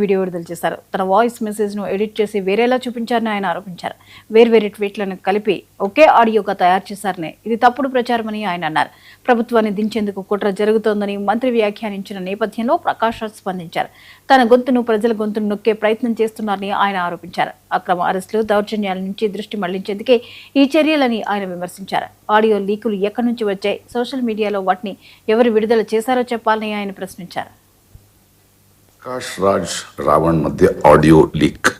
Video విడుదల చేశారు. తన వాయిస్ మెసేజ్ను ఎడిట్ చేసి వేరేలా చూపించారని ఆయన ఆరోపించారు. వేర్వేరు ట్వీట్లను కలిపి ఒకే ఆడియోగా తయారు చేశారని, ఇది తప్పుడు ప్రచారమని ఆయన అన్నారు. ప్రభుత్వాన్ని దించేందుకు కుట్ర జరుగుతోందని మంత్రి వ్యాఖ్యానించిన నేపథ్యంలో ప్రకాష్ రాజ్ స్పందించారు. తన గొంతును ప్రజల గొంతును నొక్కే ప్రయత్నం చేస్తున్నారని ఆయన ఆరోపించారు. అక్రమ అరెస్టులు, దౌర్జన్యాల నుంచి దృష్టి మళ్లించేందుకే ఈ చర్యలని ఆయన విమర్శించారు. ఆడియో లీకులు ఎక్కడి నుంచి వచ్చాయి, సోషల్ మీడియాలో వాటిని ఎవరు విడుదల చేశారో చెప్పాలని ఆయన ప్రశ్నించారు. ప్రకాష్ రాజ్ రావణ్ మధ్య ఆడియో లీక్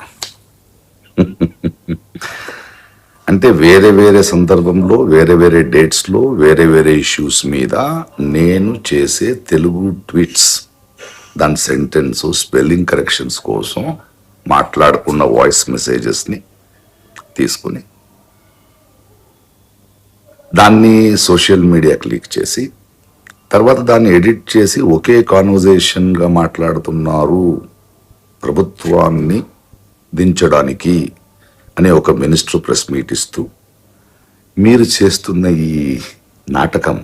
అంటే వేరే వేరే సందర్భంలో వేరే వేరే డేట్స్లో వేరే వేరే ఇష్యూస్ మీద నేను చేసే తెలుగు ట్వీట్స్, దాని సెంటెన్స్ స్పెల్లింగ్ కరెక్షన్స్ కోసం మాట్లాడుకున్న వాయిస్ మెసేజెస్ని తీసుకుని దాన్ని సోషల్ మీడియాకి లీక్ చేసి తర్వాత దాన్ని ఎడిట్ చేసి ఒకే కాన్వర్జేషన్గా మాట్లాడుతున్నారు ప్రభుత్వాన్ని దించడానికి అనే ఒక మినిస్టర్ ప్రెస్ మీట్ ఇస్తూ, మీరు చేస్తున్న ఈ నాటకం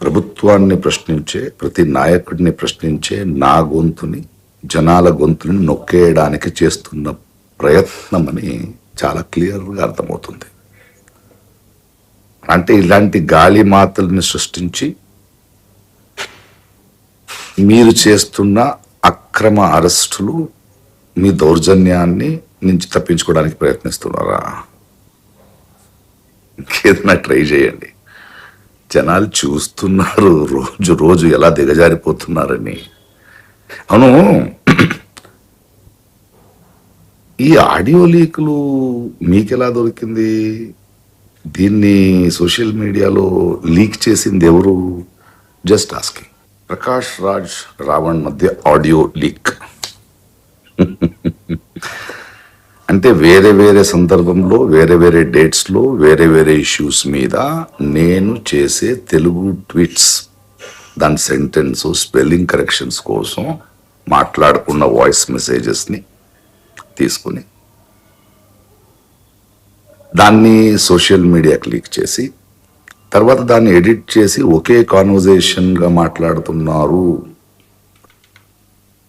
ప్రభుత్వాన్ని ప్రశ్నించే, ప్రతి నాయకుడిని ప్రశ్నించే నా గొంతుని, జనాల గొంతుని నొక్కేయడానికి చేస్తున్న ప్రయత్నం అని చాలా క్లియర్గా అర్థమవుతుంది. అంటే ఇలాంటి గాలి మాతల్ని సృష్టించి మీరు చేస్తున్న అక్రమ అరెస్టులు, మీ దౌర్జన్యాన్ని నుంచి తప్పించుకోవడానికి ప్రయత్నిస్తున్నారా? ఇంకేదైనా ట్రై చేయండి. జనాలు చూస్తున్నారు రోజు రోజు ఎలా దిగజారిపోతున్నారని. అవును, ఈ ఆడియో లీకులు మీకెలా దొరికింది? దీన్ని సోషల్ మీడియాలో లీక్ చేసింది ఎవరు? Just asking. ప్రకాష్ రాజ్ రావణ్ మధ్య ఆడియో లీక్ అంటే వేరే వేరే సందర్భంలో వేరే వేరే డేట్స్లో వేరే వేరే ఇష్యూస్ మీద నేను చేసే తెలుగు ట్వీట్స్, దాని సెంటెన్స్ స్పెల్లింగ్ కరెక్షన్స్ కోసం మాట్లాడుకున్న వాయిస్ మెసేజెస్ని తీసుకుని దాన్ని సోషల్ మీడియాకి లీక్ చేసి తర్వాత దాన్ని ఎడిట్ చేసి ఒకే కాన్వర్జేషన్గా మాట్లాడుతున్నారు